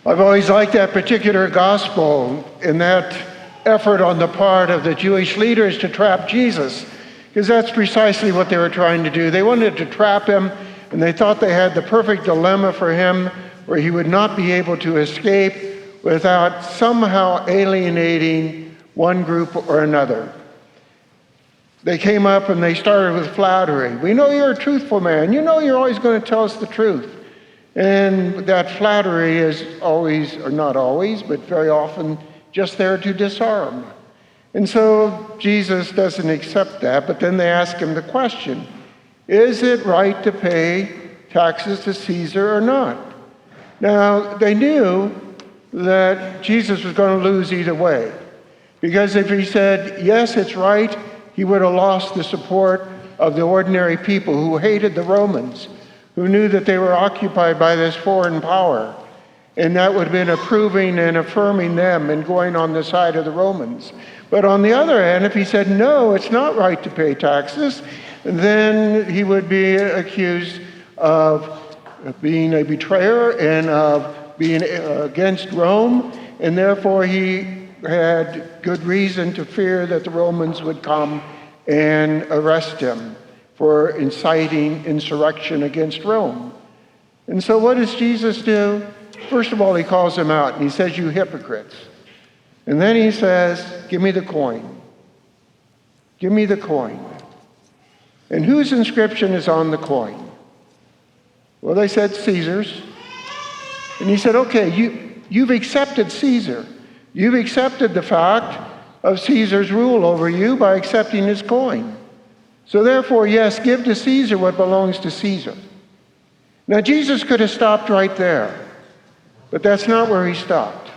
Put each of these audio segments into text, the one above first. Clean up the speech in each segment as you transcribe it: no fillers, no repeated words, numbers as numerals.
I've always liked that particular gospel in that effort on the part of the Jewish leaders to trap Jesus, because that's precisely what they were trying to do. They wanted to trap him, and they thought they had the perfect dilemma for him where he would not be able to escape without somehow alienating one group or another. They came up and they started with flattery. We know you're a truthful man. You know you're always going to tell us the truth. And that flattery is always, or not always, but very often just there to disarm. And so Jesus doesn't accept that, but then they ask him the question, is it right to pay taxes to Caesar or not? Now, they knew that Jesus was going to lose either way, because if he said, yes, it's right, he would have lost the support of the ordinary people who hated the Romans, who knew that they were occupied by this foreign power. And that would have been approving and affirming them and going on the side of the Romans. But on the other hand, if he said, no, it's not right to pay taxes, then he would be accused of being a betrayer and of being against Rome. And therefore, he had good reason to fear that the Romans would come and arrest him for inciting insurrection against Rome. And so what does Jesus do? First of all, he calls them out and he says, you hypocrites. And then he says, give me the coin. Give me the coin. And whose inscription is on the coin? Well, they said Caesar's. And he said, okay, you've accepted Caesar. You've accepted the fact of Caesar's rule over you by accepting his coin. So therefore, yes, give to Caesar what belongs to Caesar. Now, Jesus could have stopped right there, but that's not where he stopped.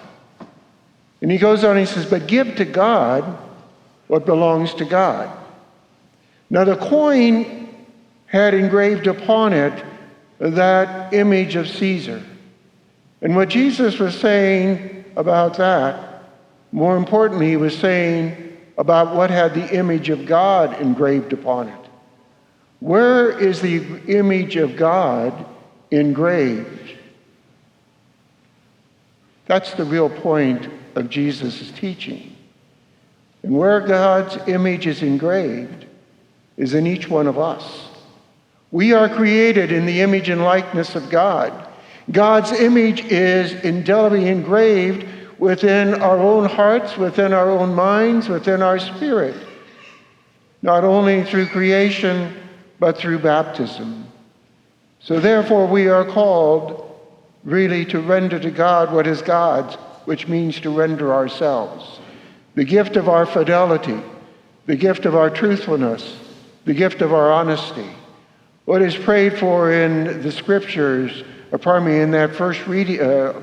And he goes on, he says, but give to God what belongs to God. Now, the coin had engraved upon it that image of Caesar. And what Jesus was saying about that, more importantly, he was saying about what had the image of God engraved upon it. Where is the image of God engraved? That's the real point of Jesus' teaching. And where God's image is engraved is in each one of us. We are created in the image and likeness of God. God's image is indelibly engraved within our own hearts, within our own minds, within our spirit, not only through creation, but through baptism. So therefore, we are called really to render to God what is God's, which means to render ourselves. The gift of our fidelity, the gift of our truthfulness, the gift of our honesty. What is prayed for in the scriptures, in that first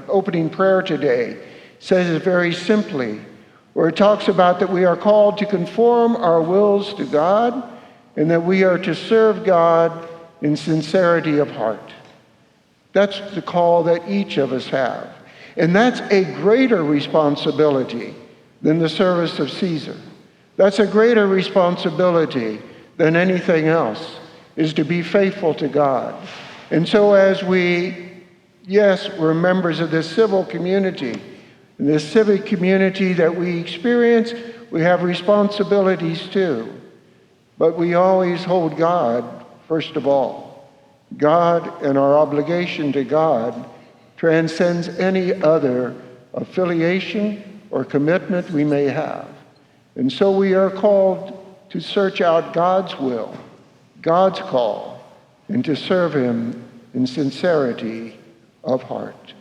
opening prayer today, says it very simply, where it talks about that we are called to conform our wills to God and that we are to serve God in sincerity of heart. That's the call that each of us have. And that's a greater responsibility than the service of Caesar. That's a greater responsibility than anything else, is to be faithful to God. And so as we're members of this civil community, in this civic community that we experience, we have responsibilities too. But we always hold God first of all. God and our obligation to God transcends any other affiliation or commitment we may have. And so we are called to search out God's will, God's call, and to serve him in sincerity of heart.